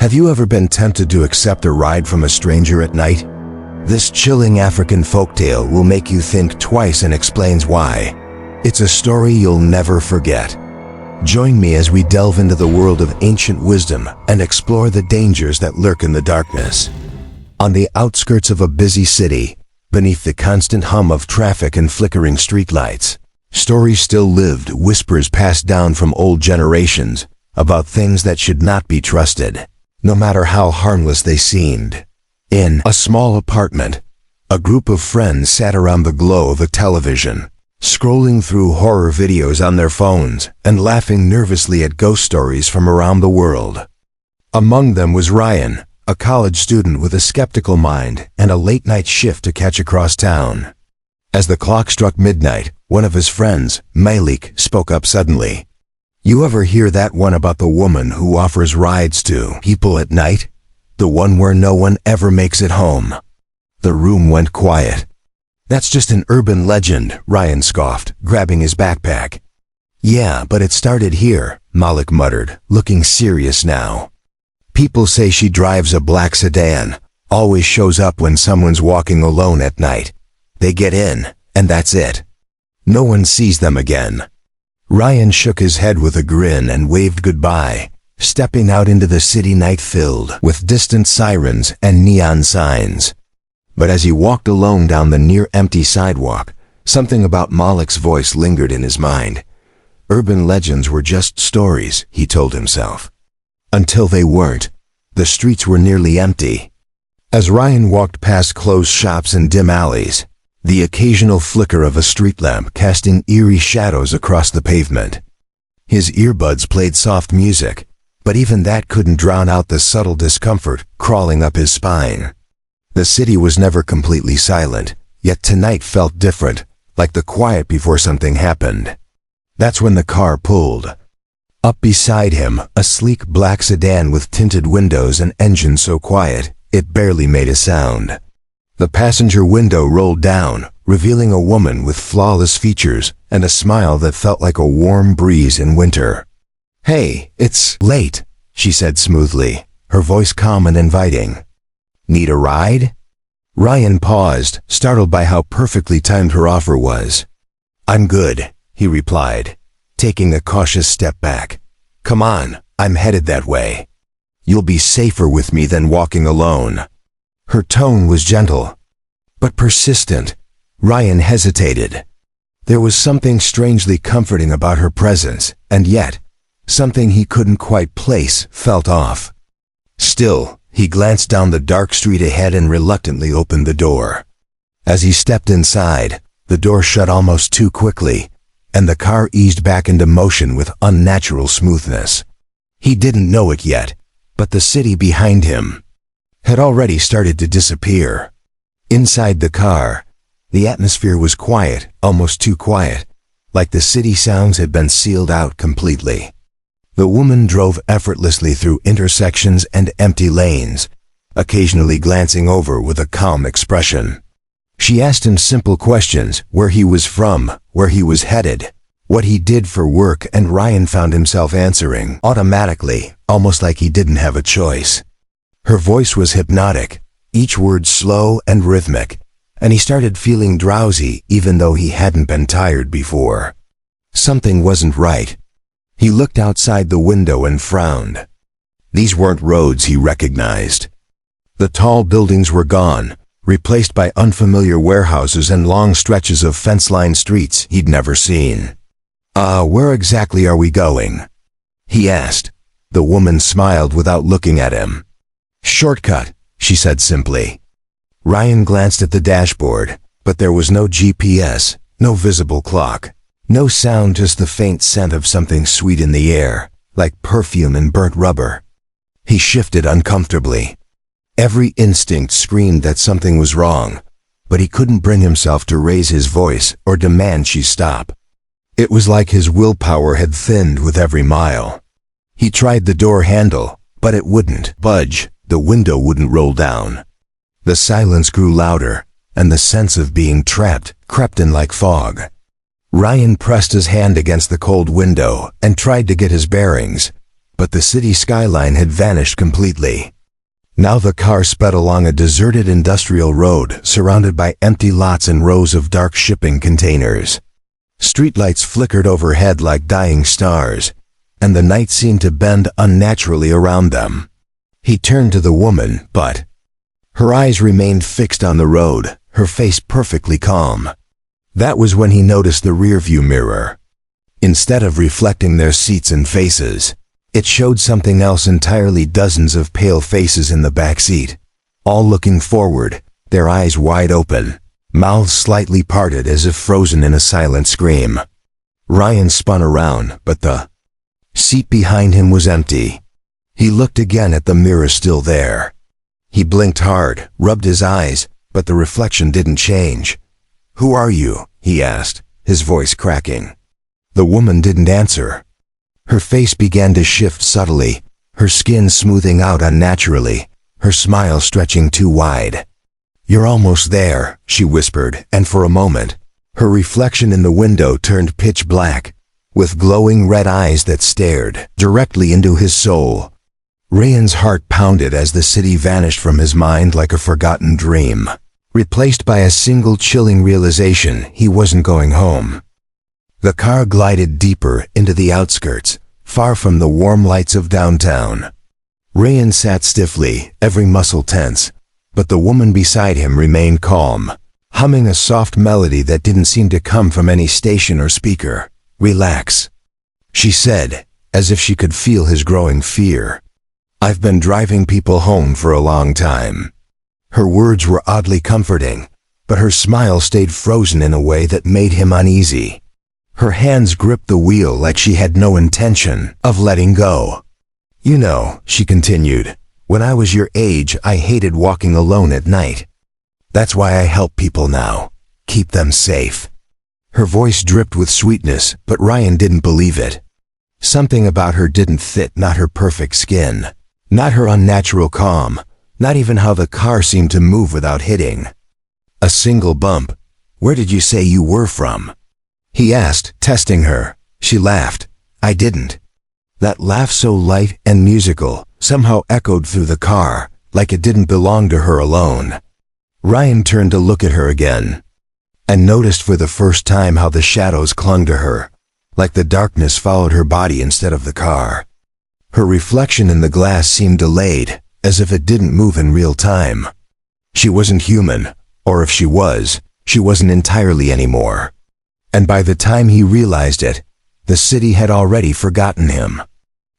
Have you ever been tempted to accept a ride from a stranger at night? This chilling African folktale will make you think twice and explains why. It's a story you'll never forget. Join me as we delve into the world of ancient wisdom and explore the dangers that lurk in the darkness. On the outskirts of a busy city, beneath the constant hum of traffic and flickering streetlights, stories still lived, whispers passed down from old generations about things that should not be trusted, no matter how harmless they seemed. In a small apartment, a group of friends sat around the glow of a television, scrolling through horror videos on their phones and laughing nervously at ghost stories from around the world. Among them was Ryan, a college student with a skeptical mind and a late-night shift to catch across town. As the clock struck midnight, one of his friends, Malik, spoke up suddenly. "You ever hear that one about the woman who offers rides to people at night? The one where no one ever makes it home?" The room went quiet. "That's just an urban legend," Ryan scoffed, grabbing his backpack. "Yeah, but it started here," Malik muttered, looking serious now. "People say she drives a black sedan, always shows up when someone's walking alone at night. They get in, and that's it. No one sees them again." Ryan shook his head with a grin and waved goodbye, stepping out into the city night filled with distant sirens and neon signs. But as he walked alone down the near-empty sidewalk, something about Malik's voice lingered in his mind. Urban legends were just stories, he told himself. Until they weren't. The streets were nearly empty. As Ryan walked past closed shops and dim alleys, the occasional flicker of a street lamp casting eerie shadows across the pavement. His earbuds played soft music, but even that couldn't drown out the subtle discomfort crawling up his spine. The city was never completely silent, yet tonight felt different, like the quiet before something happened. That's when the car pulled. Up beside him, a sleek black sedan with tinted windows and engine so quiet, it barely made a sound. The passenger window rolled down, revealing a woman with flawless features and a smile that felt like a warm breeze in winter. "Hey, it's late," she said smoothly, her voice calm and inviting. "Need a ride?" Ryan paused, startled by how perfectly timed her offer was. "I'm good," he replied, taking a cautious step back. "Come on, I'm headed that way. You'll be safer with me than walking alone." Her tone was gentle, but persistent. Ryan hesitated. There was something strangely comforting about her presence, and yet, something he couldn't quite place felt off. Still, he glanced down the dark street ahead and reluctantly opened the door. As he stepped inside, the door shut almost too quickly, and the car eased back into motion with unnatural smoothness. He didn't know it yet, but the city behind him had already started to disappear. Inside the car, the atmosphere was quiet, almost too quiet, like the city sounds had been sealed out completely. The woman drove effortlessly through intersections and empty lanes, occasionally glancing over with a calm expression. She asked him simple questions: where he was from, where he was headed, what he did for work, and Ryan found himself answering automatically, almost like he didn't have a choice. Her voice was hypnotic, each word slow and rhythmic, and he started feeling drowsy even though he hadn't been tired before. Something wasn't right. He looked outside the window and frowned. These weren't roads he recognized. The tall buildings were gone, replaced by unfamiliar warehouses and long stretches of fence-lined streets he'd never seen. Where exactly are we going?" he asked. The woman smiled without looking at him. "Shortcut," she said simply. Ryan glanced at the dashboard, but there was no GPS, no visible clock, no sound, just the faint scent of something sweet in the air, like perfume and burnt rubber. He shifted uncomfortably. Every instinct screamed that something was wrong, but he couldn't bring himself to raise his voice or demand she stop. It was like his willpower had thinned with every mile. He tried the door handle, but it wouldn't budge, the window wouldn't roll down. The silence grew louder, and the sense of being trapped crept in like fog. Ryan pressed his hand against the cold window and tried to get his bearings, but the city skyline had vanished completely. Now the car sped along a deserted industrial road surrounded by empty lots and rows of dark shipping containers. Streetlights flickered overhead like dying stars, and the night seemed to bend unnaturally around them. He turned to the woman, but her eyes remained fixed on the road, her face perfectly calm. That was when he noticed the rearview mirror. Instead of reflecting their seats and faces, it showed something else entirely, dozens of pale faces in the back seat, all looking forward, their eyes wide open, mouths slightly parted as if frozen in a silent scream. Ryan spun around, but the seat behind him was empty. He looked again at the mirror still there. He blinked hard, rubbed his eyes, but the reflection didn't change. "Who are you?" he asked, his voice cracking. The woman didn't answer. Her face began to shift subtly, her skin smoothing out unnaturally, her smile stretching too wide. "You're almost there," she whispered, and for a moment, her reflection in the window turned pitch black, with glowing red eyes that stared directly into his soul. Ryan's heart pounded as the city vanished from his mind like a forgotten dream, replaced by a single chilling realization: he wasn't going home. The car glided deeper into the outskirts, far from the warm lights of downtown. Ryan sat stiffly, every muscle tense, but the woman beside him remained calm, humming a soft melody that didn't seem to come from any station or speaker. "Relax," she said, as if she could feel his growing fear. "I've been driving people home for a long time." Her words were oddly comforting, but her smile stayed frozen in a way that made him uneasy. Her hands gripped the wheel like she had no intention of letting go. "You know," she continued, "when I was your age, I hated walking alone at night. That's why I help people now, keep them safe." Her voice dripped with sweetness, but Ryan didn't believe it. Something about her didn't fit, not her perfect skin, not her unnatural calm, not even how the car seemed to move without hitting a single bump. "Where did you say you were from?" he asked, testing her. She laughed. "I didn't." That laugh, so light and musical, somehow echoed through the car, like it didn't belong to her alone. Ryan turned to look at her again, and noticed for the first time how the shadows clung to her, like the darkness followed her body instead of the car. Her reflection in the glass seemed delayed, as if it didn't move in real time. She wasn't human, or if she wasn't entirely anymore. And by the time he realized it, the city had already forgotten him.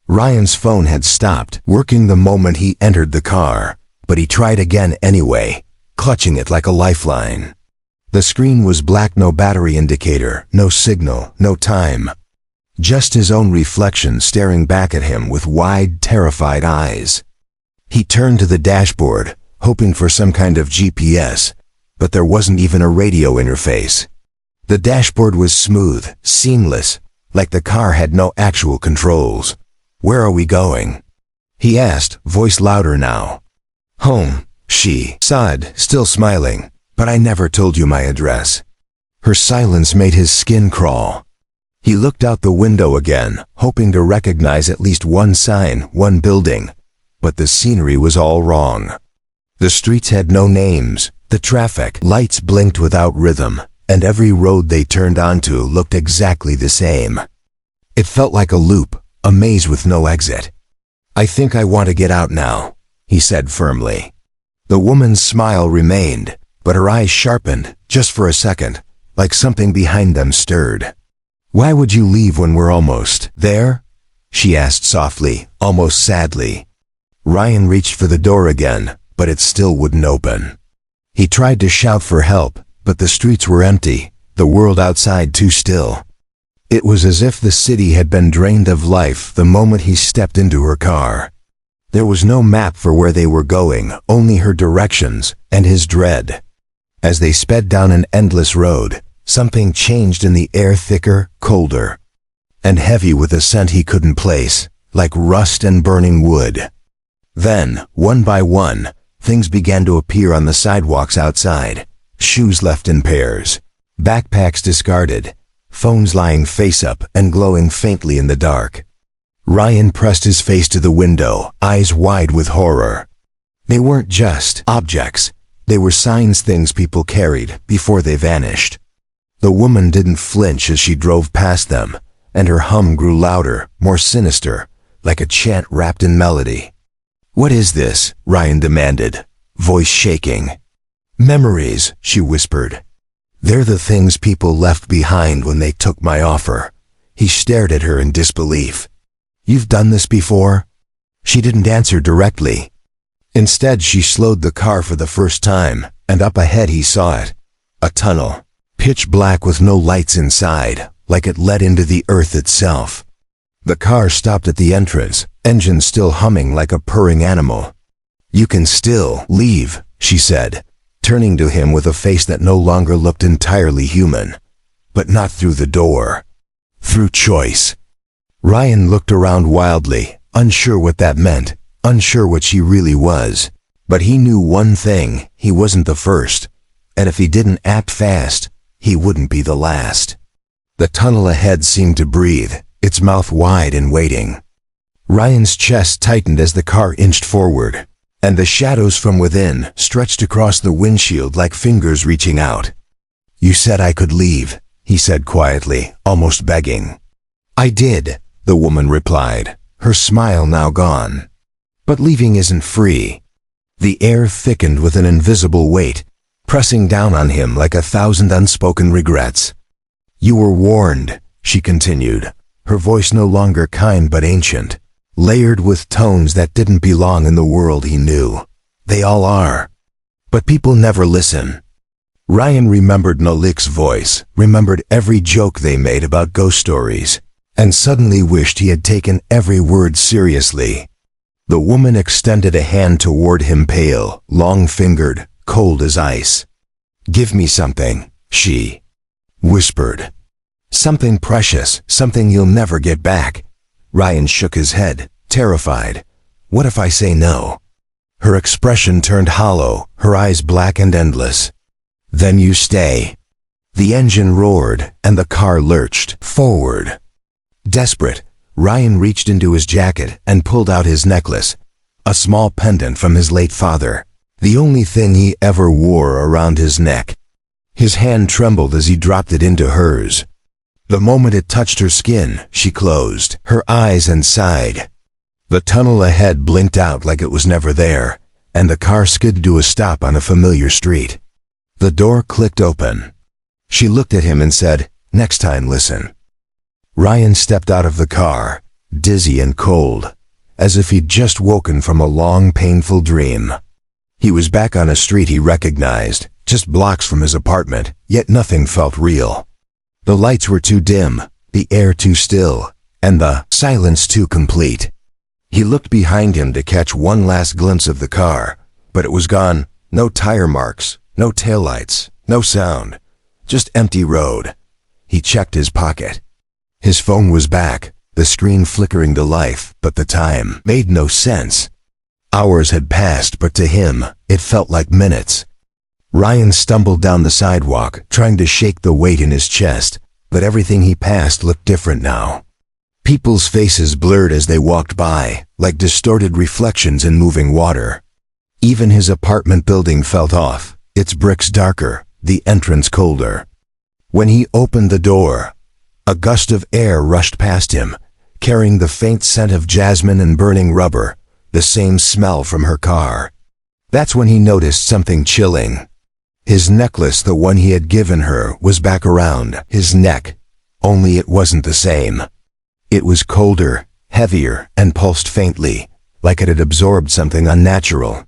Ryan's phone had stopped working the moment he entered the car, but he tried again anyway, clutching it like a lifeline. The screen was black, no battery indicator, no signal, no time. Just his own reflection staring back at him with wide, terrified eyes. He turned to the dashboard, hoping for some kind of GPS, but there wasn't even a radio interface. The dashboard was smooth, seamless, like the car had no actual controls. "Where are we going?" he asked, voice louder now. "Home," she sighed, still smiling, "but I never told you my address." Her silence made his skin crawl. He looked out the window again, hoping to recognize at least one sign, one building, but the scenery was all wrong. The streets had no names, the traffic lights blinked without rhythm, and every road they turned onto looked exactly the same. It felt like a loop, a maze with no exit. "I think I want to get out now," he said firmly. The woman's smile remained, but her eyes sharpened, just for a second, like something behind them stirred. "Why would you leave when we're almost there?" she asked softly, almost sadly. Ryan reached for the door again, but it still wouldn't open. He tried to shout for help, but the streets were empty, the world outside too still. It was as if the city had been drained of life the moment he stepped into her car. There was no map for where they were going, only her directions and his dread. As they sped down an endless road, something changed in the air, thicker, colder, and heavy with a scent he couldn't place, like rust and burning wood. Then, one by one, things began to appear on the sidewalks outside. Shoes left in pairs, backpacks discarded, phones lying face up and glowing faintly in the dark. Ryan pressed his face to the window, eyes wide with horror. They weren't just objects. They were signs, things people carried before they vanished. The woman didn't flinch as she drove past them, and her hum grew louder, more sinister, like a chant wrapped in melody. "What is this?" Ryan demanded, voice shaking. "Memories," she whispered. "They're the things people left behind when they took my offer." He stared at her in disbelief. "You've done this before?" She didn't answer directly. Instead, she slowed the car for the first time, and up ahead he saw it. A tunnel, pitch black with no lights inside, like it led into the earth itself. The car stopped at the entrance, engine still humming like a purring animal. "You can still leave," she said, turning to him with a face that no longer looked entirely human. "But not through the door. Through choice." Ryan looked around wildly, unsure what that meant, unsure what she really was. But he knew one thing: he wasn't the first. And if he didn't act fast, he wouldn't be the last. The tunnel ahead seemed to breathe, its mouth wide and waiting. Ryan's chest tightened as the car inched forward, and the shadows from within stretched across the windshield like fingers reaching out. "You said I could leave," he said quietly, almost begging. "I did," the woman replied, her smile now gone. "But leaving isn't free." The air thickened with an invisible weight, pressing down on him like 1,000 unspoken regrets. "You were warned," she continued, her voice no longer kind but ancient, layered with tones that didn't belong in the world he knew. "They all are. But people never listen." Ryan remembered Nolik's voice, remembered every joke they made about ghost stories, and suddenly wished he had taken every word seriously. The woman extended a hand toward him, pale, long-fingered, cold as ice. "Give me something," she whispered. "Something precious, something you'll never get back." Ryan shook his head, terrified. "What if I say no?" Her expression turned hollow, her eyes black and endless. "Then you stay." The engine roared, and the car lurched forward. Desperate, Ryan reached into his jacket and pulled out his necklace, a small pendant from his late father, the only thing he ever wore around his neck. His hand trembled as he dropped it into hers. The moment it touched her skin, she closed her eyes and sighed. The tunnel ahead blinked out like it was never there, and the car skidded to a stop on a familiar street. The door clicked open. She looked at him and said, "Next time, listen." Ryan stepped out of the car, dizzy and cold, as if he'd just woken from a long, painful dream. He was back on a street he recognized, just blocks from his apartment, yet nothing felt real. The lights were too dim, the air too still, and the silence too complete. He looked behind him to catch one last glimpse of the car, but it was gone. No tire marks, no taillights, no sound, just empty road. He checked his pocket. His phone was back, the screen flickering to life, but the time made no sense. Hours had passed, but to him, it felt like minutes. Ryan stumbled down the sidewalk, trying to shake the weight in his chest, but everything he passed looked different now. People's faces blurred as they walked by, like distorted reflections in moving water. Even his apartment building felt off, its bricks darker, the entrance colder. When he opened the door, a gust of air rushed past him, carrying the faint scent of jasmine and burning rubber, the same smell from her car. That's when he noticed something chilling. His necklace, the one he had given her, was back around his neck, only it wasn't the same. It was colder, heavier, and pulsed faintly, like it had absorbed something unnatural.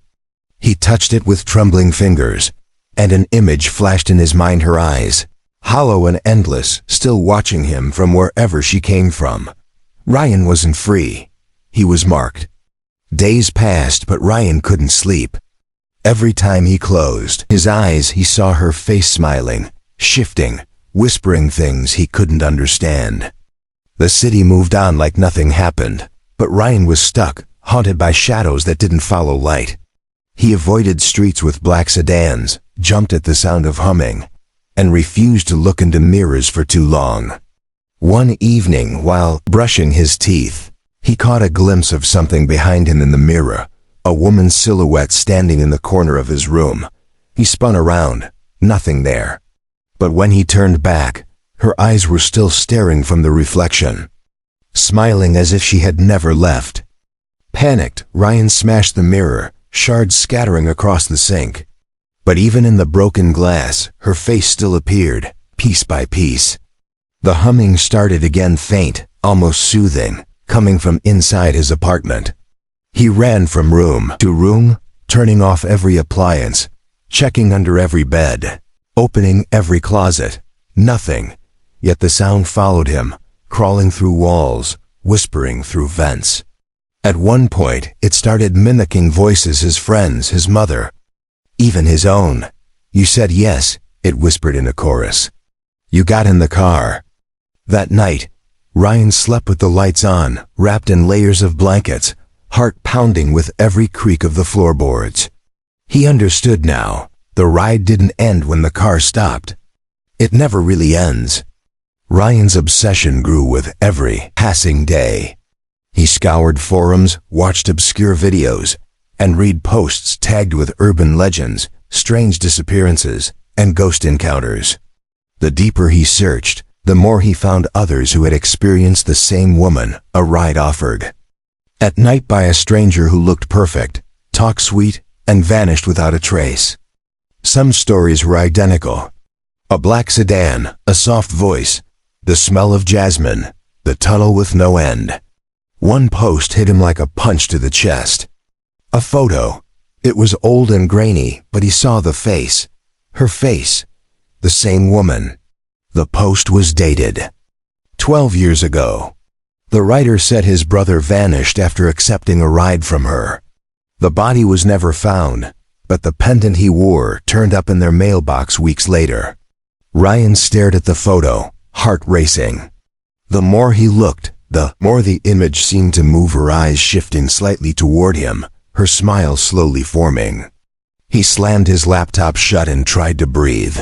He touched it with trembling fingers, and an image flashed in his mind, her eyes, hollow and endless, still watching him from wherever she came from. Ryan wasn't free. He was marked. Days passed, but Ryan couldn't sleep. Every time he closed his eyes, he saw her face smiling, shifting, whispering things he couldn't understand. The city moved on like nothing happened, but Ryan was stuck, haunted by shadows that didn't follow light. He avoided streets with black sedans, jumped at the sound of humming, and refused to look into mirrors for too long. One evening, while brushing his teeth, He caught a glimpse of something behind him in the mirror, a woman's silhouette standing in the corner of his room. He spun around, nothing there. But when he turned back, her eyes were still staring from the reflection, smiling as if she had never left. Panicked, Ryan smashed the mirror, shards scattering across the sink. But even in the broken glass, her face still appeared, piece by piece. The humming started again, faint, almost soothing, coming from inside his apartment. He ran from room to room, turning off every appliance, checking under every bed, opening every closet. Nothing. Yet the sound followed him, crawling through walls, whispering through vents. At one point, it started mimicking voices, his friends, his mother, even his own. "You said yes," it whispered in a chorus. "You got in the car." That night, Ryan slept with the lights on, wrapped in layers of blankets, heart pounding with every creak of the floorboards. He understood now. The ride didn't end when the car stopped. It never really ends. Ryan's obsession grew with every passing day. He scoured forums, watched obscure videos, and read posts tagged with urban legends, strange disappearances, and ghost encounters. The deeper he searched, the more he found others who had experienced the same woman, a ride offered at night by a stranger who looked perfect, talked sweet, and vanished without a trace. Some stories were identical. A black sedan, a soft voice, the smell of jasmine, the tunnel with no end. One post hit him like a punch to the chest. A photo. It was old and grainy, but he saw the face. Her face. The same woman. The post was dated 12 years ago. The writer said his brother vanished after accepting a ride from her. The body was never found, but the pendant he wore turned up in their mailbox weeks later. Ryan stared at the photo, heart racing. The more he looked, the more the image seemed to move, her eyes shifting slightly toward him, her smile slowly forming. He slammed his laptop shut and tried to breathe.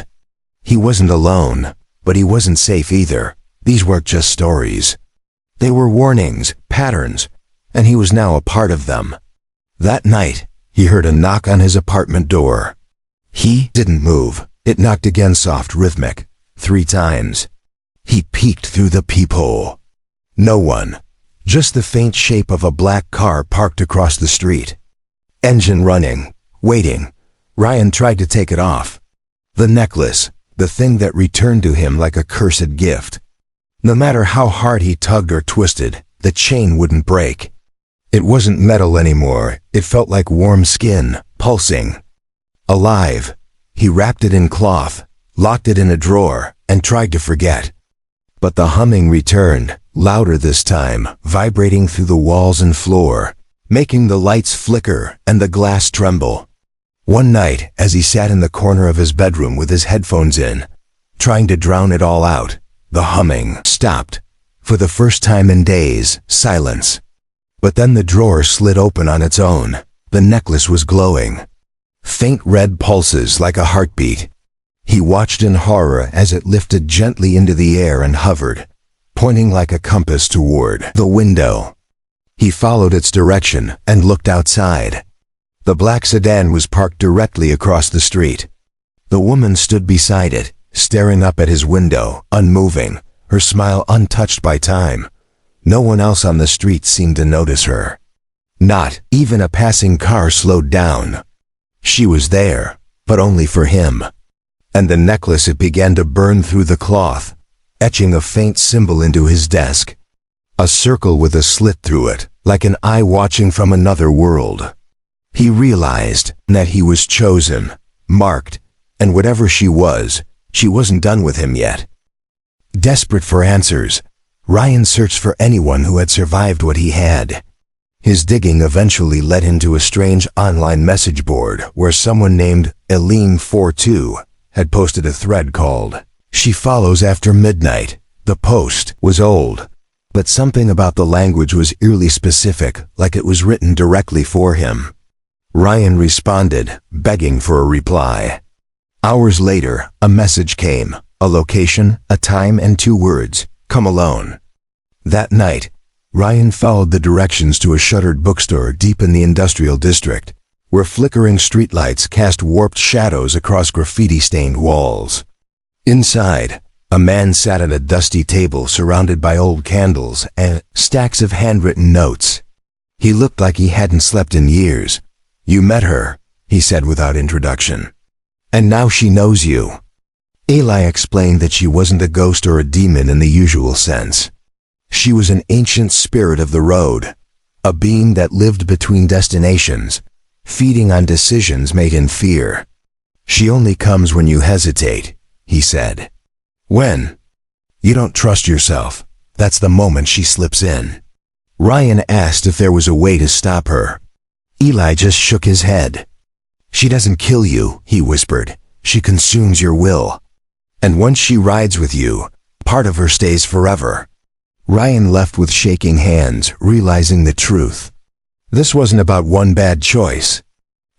He wasn't alone, but he wasn't safe either. These weren't just stories. They were warnings, patterns, and he was now a part of them. That night, he heard a knock on his apartment door. He didn't move. It knocked again, soft, rhythmic, 3 times. He peeked through the peephole. No one. Just the faint shape of a black car parked across the street. Engine running, waiting. Ryan tried to take it off. The necklace, the thing that returned to him like a cursed gift. No matter how hard he tugged or twisted, the chain wouldn't break. It wasn't metal anymore. It felt like warm skin, pulsing. Alive. He wrapped it in cloth, locked it in a drawer, and tried to forget. But the humming returned, louder this time, vibrating through the walls and floor, making the lights flicker and the glass tremble. One night, as he sat in the corner of his bedroom with his headphones in, trying to drown it all out, the humming stopped. For the first time in days, silence. But then the drawer slid open on its own. The necklace was glowing. Faint red pulses like a heartbeat. He watched in horror as it lifted gently into the air and hovered, pointing like a compass toward the window. He followed its direction and looked outside. The black sedan was parked directly across the street. The woman stood beside it, staring up at his window, unmoving, her smile untouched by time. No one else on the street seemed to notice her. Not even a passing car slowed down. She was there, but only for him. And the necklace, it began to burn through the cloth, etching a faint symbol into his desk. A circle with a slit through it, like an eye watching from another world. He realized that he was chosen, marked, and whatever she wasn't done with him yet. Desperate for answers, Ryan searched for anyone who had survived what he had. His digging eventually led him to a strange online message board where someone named Eileen42 had posted a thread called, "She follows after midnight." The post was old, but something about the language was eerily specific, like it was written directly for him. Ryan responded, begging for a reply. Hours later, a message came, a location, a time, and 2 words, "Come alone." That night, Ryan followed the directions to a shuttered bookstore deep in the industrial district, where flickering streetlights cast warped shadows across graffiti-stained walls. Inside, a man sat at a dusty table surrounded by old candles and stacks of handwritten notes. He looked like he hadn't slept in years. "You met her," he said without introduction. "And now she knows you." Eli explained that she wasn't a ghost or a demon in the usual sense. She was an ancient spirit of the road, a being that lived between destinations, feeding on decisions made in fear. "She only comes when you hesitate," he said. "When you don't trust yourself, that's the moment she slips in." Ryan asked if there was a way to stop her. Eli just shook his head. "She doesn't kill you," he whispered. "She consumes your will. And once she rides with you, part of her stays forever." Ryan left with shaking hands, realizing the truth. This wasn't about one bad choice.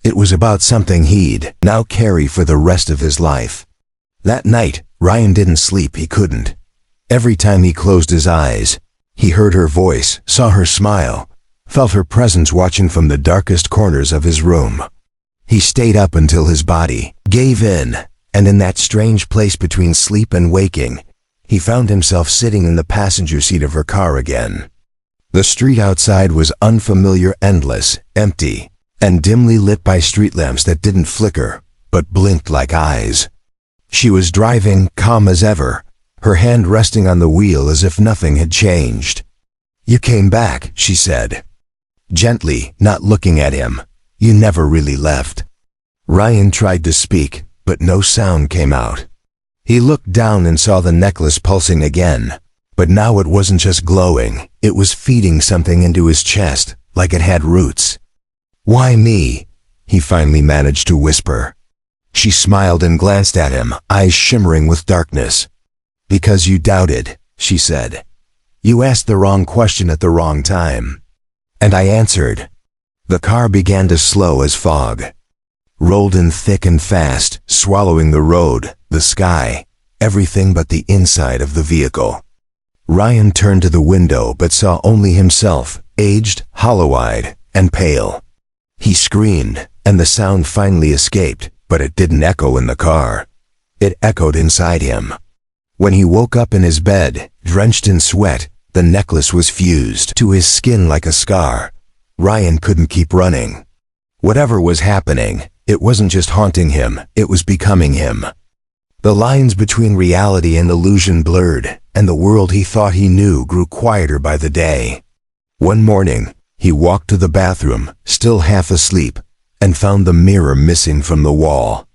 It was about something he'd now carry for the rest of his life. That night, Ryan didn't sleep. He couldn't. Every time he closed his eyes, he heard her voice, saw her smile, felt her presence watching from the darkest corners of his room. He stayed up until his body gave in, and in that strange place between sleep and waking, he found himself sitting in the passenger seat of her car again. The street outside was unfamiliar, endless, empty, and dimly lit by street lamps that didn't flicker, but blinked like eyes. She was driving, calm as ever, her hand resting on the wheel as if nothing had changed. "You came back," she said, gently, not looking at him. "You never really left." Ryan tried to speak, but no sound came out. He looked down and saw the necklace pulsing again, but now it wasn't just glowing, it was feeding something into his chest, like it had roots. "Why me?" he finally managed to whisper. She smiled and glanced at him, eyes shimmering with darkness. "Because you doubted," she said. "You asked the wrong question at the wrong time." And I answered. The car began to slow as fog rolled in thick and fast, swallowing the road, the sky, everything but the inside of the vehicle. Ryan turned to the window but saw only himself, aged, hollow-eyed, and pale. He screamed, and the sound finally escaped, but it didn't echo in the car. It echoed inside him. When he woke up in his bed, drenched in sweat, the necklace was fused to his skin like a scar. Ryan couldn't keep running. Whatever was happening, it wasn't just haunting him, it was becoming him. The lines between reality and illusion blurred, and the world he thought he knew grew quieter by the day. One morning, he walked to the bathroom, still half asleep, and found the mirror missing from the wall.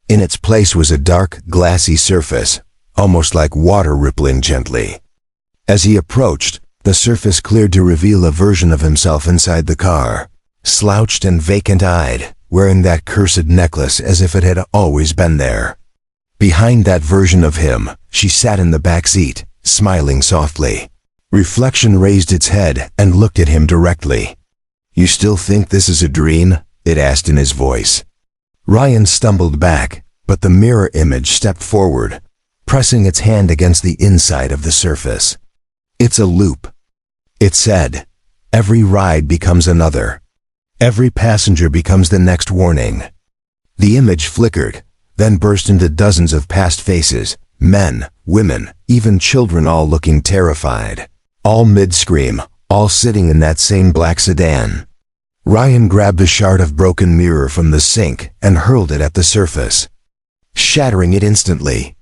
In its place was a dark, glassy surface, almost like water rippling gently. As he approached, the surface cleared to reveal a version of himself inside the car, slouched and vacant-eyed, wearing that cursed necklace as if it had always been there. Behind that version of him, she sat in the back seat, smiling softly. Reflection raised its head and looked at him directly. "You still think this is a dream?" it asked in his voice. Ryan stumbled back, but the mirror image stepped forward, pressing its hand against the inside of the surface. "It's a loop," it said. "Every ride becomes another. Every passenger becomes the next warning." The image flickered, then burst into dozens of past faces, men, women, even children, all looking terrified, all mid-scream, all sitting in that same black sedan. Ryan grabbed a shard of broken mirror from the sink and hurled it at the surface, shattering it instantly.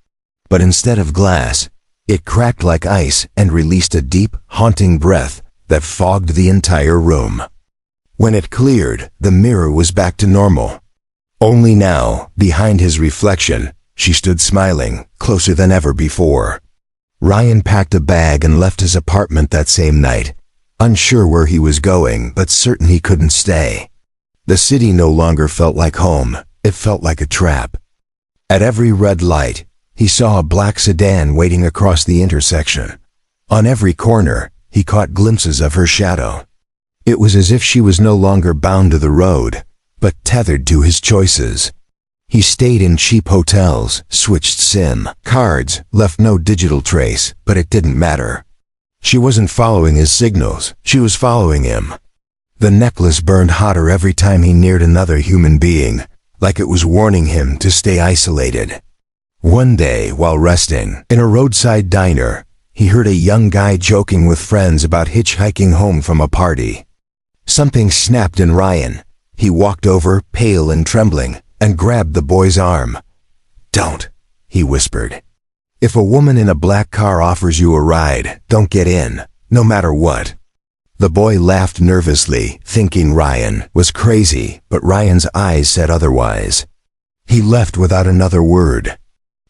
But instead of glass, it cracked like ice and released a deep, haunting breath that fogged the entire room. When it cleared, the mirror was back to normal. Only now, behind his reflection, she stood smiling, closer than ever before. Ryan packed a bag and left his apartment that same night, unsure where he was going but certain he couldn't stay. The city no longer felt like home, it felt like a trap. At every red light, he saw a black sedan waiting across the intersection. On every corner, he caught glimpses of her shadow. It was as if she was no longer bound to the road, but tethered to his choices. He stayed in cheap hotels, switched SIM cards, left no digital trace, but it didn't matter. She wasn't following his signals, she was following him. The necklace burned hotter every time he neared another human being, like it was warning him to stay isolated. One day, while resting in a roadside diner, he heard a young guy joking with friends about hitchhiking home from a party. Something snapped in Ryan. He walked over, pale and trembling, and grabbed the boy's arm. "Don't," he whispered. "If a woman in a black car offers you a ride, don't get in, no matter what." The boy laughed nervously, thinking Ryan was crazy, but Ryan's eyes said otherwise. He left without another word.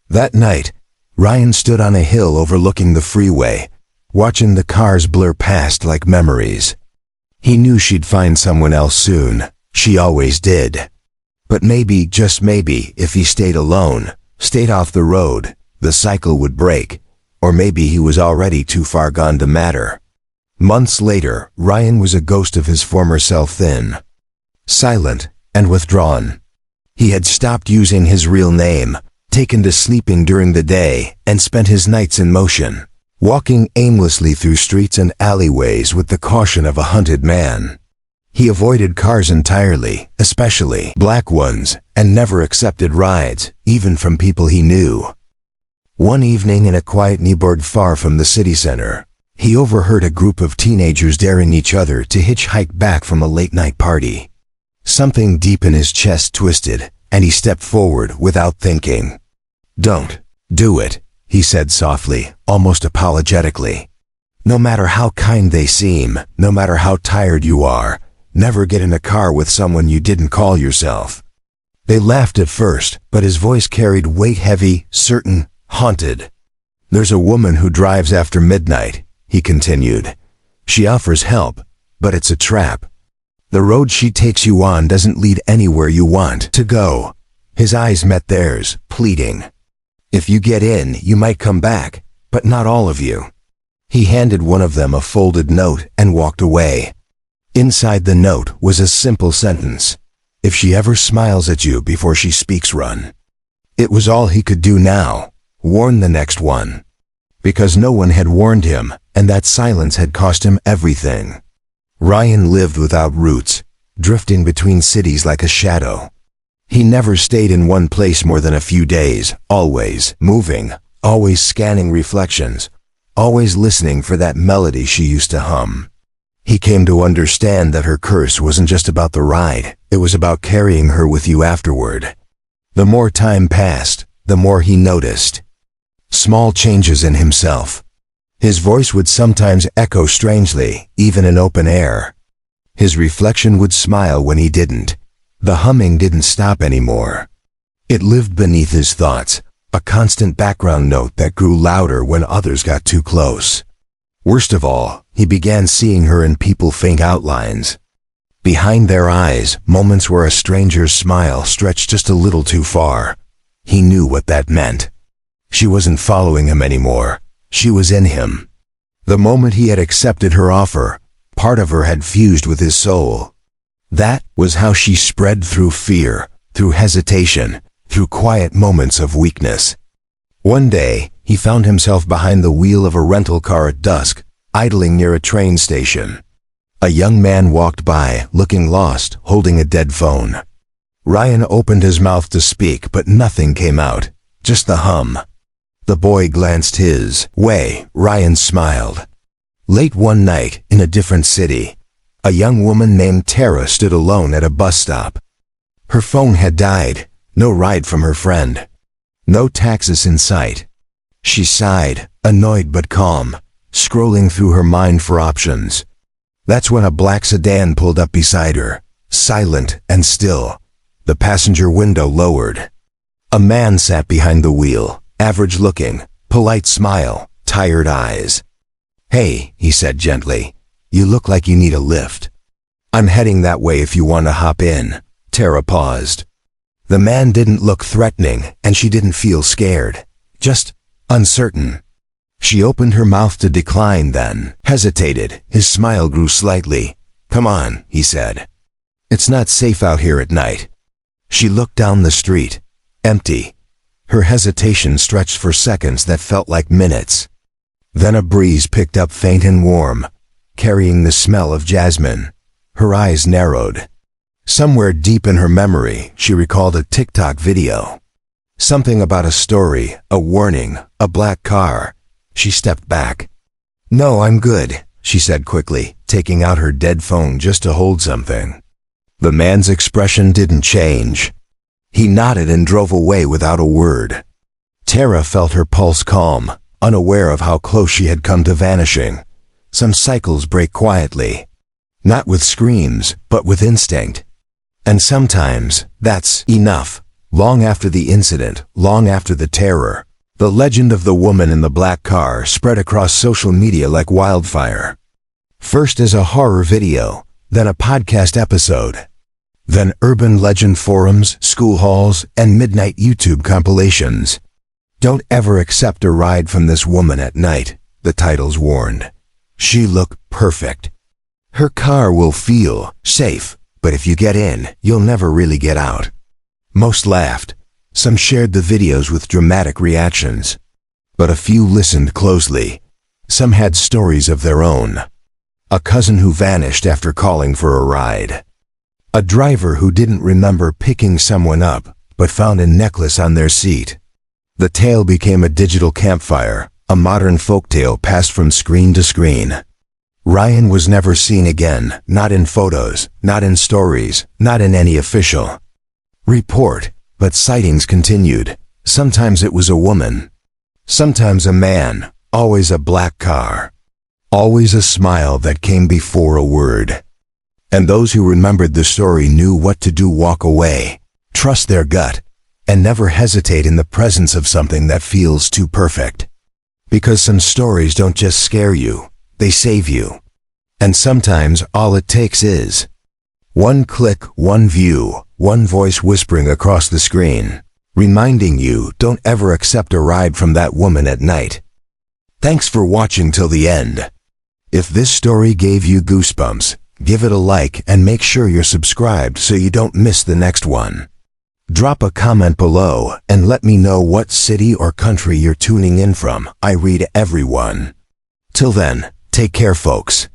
That night, Ryan stood on a hill overlooking the freeway, watching the cars blur past like memories. He knew she'd find someone else soon. She always did. But maybe, just maybe, if he stayed alone, stayed off the road, the cycle would break. Or maybe he was already too far gone to matter. Months later, Ryan was a ghost of his former self, thin, silent, and withdrawn. He had stopped using his real name, taken to sleeping during the day, and spent his nights in motion, walking aimlessly through streets and alleyways with the caution of a hunted man. He avoided cars entirely, especially black ones, and never accepted rides, even from people he knew. One evening in a quiet neighborhood far from the city center, he overheard a group of teenagers daring each other to hitchhike back from a late-night party. Something deep in his chest twisted, and he stepped forward without thinking. "Don't do it," he said softly, almost apologetically. "No matter how kind they seem, no matter how tired you are, never get in a car with someone you didn't call yourself." They laughed at first, but his voice carried weight, heavy, certain, haunted. "There's a woman who drives after midnight," he continued. "She offers help, but it's a trap. The road she takes you on doesn't lead anywhere you want to go." His eyes met theirs, pleading. "If you get in, you might come back, but not all of you." He handed one of them a folded note and walked away. Inside the note was a simple sentence: "If she ever smiles at you before she speaks, run." It was all he could do now, warn the next one. Because no one had warned him, and that silence had cost him everything. Ryan lived without roots, drifting between cities like a shadow. He never stayed in one place more than a few days, always moving, always scanning reflections, always listening for that melody she used to hum. He came to understand that her curse wasn't just about the ride, it was about carrying her with you afterward. The more time passed, the more he noticed small changes in himself. His voice would sometimes echo strangely, even in open air. His reflection would smile when he didn't. The humming didn't stop anymore. It lived beneath his thoughts, a constant background note that grew louder when others got too close. Worst of all, he began seeing her in people faint outlines. Behind their eyes, moments where a stranger's smile stretched just a little too far. He knew what that meant. She wasn't following him anymore. She was in him. The moment he had accepted her offer, part of her had fused with his soul. That was how she spread through fear, through hesitation, through quiet moments of weakness. One day, he found himself behind the wheel of a rental car at dusk, idling near a train station. A young man walked by, looking lost, holding a dead phone. Ryan opened his mouth to speak, but nothing came out, just the hum. The boy glanced his way. Ryan smiled. Late one night, in a different city, a young woman named Tara stood alone at a bus stop. Her phone had died, no ride from her friend, no taxis in sight. She sighed, annoyed but calm, scrolling through her mind for options. That's when a black sedan pulled up beside her, silent and still, the passenger window lowered. A man sat behind the wheel, average looking, polite smile, tired eyes. "Hey," he said gently, "you look like you need a lift." "I'm heading that way if you want to hop in." Tara paused. The man didn't look threatening, and she didn't feel scared, just uncertain. She opened her mouth to decline, then hesitated. His smile grew slightly. "Come on," he said. "It's not safe out here at night." She looked down the street, empty. Her hesitation stretched for seconds that felt like minutes. Then a breeze picked up faint and warm, carrying the smell of jasmine. Her eyes narrowed. Somewhere deep in her memory, she recalled a TikTok video. Something about a story, a warning, a black car. She stepped back. "No, I'm good," she said quickly, taking out her dead phone just to hold something. The man's expression didn't change. He nodded and drove away without a word. Tara felt her pulse calm, unaware of how close she had come to vanishing. Some cycles break quietly. Not with screams, but with instinct. And sometimes, that's enough. Long after the incident, long after the terror, the legend of the woman in the black car spread across social media like wildfire. First as a horror video, then a podcast episode. Then urban legend forums, school halls, and midnight YouTube compilations. "Don't ever accept a ride from this woman at night," the titles warned. "She looked perfect. Her car will feel safe, but if you get in, you'll never really get out." Most laughed. Some shared the videos with dramatic reactions. But a few listened closely. Some had stories of their own. A cousin who vanished after calling for a ride. A driver who didn't remember picking someone up, but found a necklace on their seat. The tale became a digital campfire, a modern folktale passed from screen to screen. Ryan was never seen again, not in photos, not in stories, not in any official report, but sightings continued. Sometimes it was a woman. Sometimes a man, always a black car. Always a smile that came before a word. And those who remembered the story knew what to do: walk away, trust their gut, and never hesitate in the presence of something that feels too perfect. Because some stories don't just scare you, they save you. And sometimes all it takes is one click, one view, one voice whispering across the screen, reminding you don't ever accept a ride from that woman at night. Thanks for watching till the end. If this story gave you goosebumps, give it a like and make sure you're subscribed so you don't miss the next one. Drop a comment below and let me know what city or country you're tuning in from. I read everyone. Till then, take care, folks.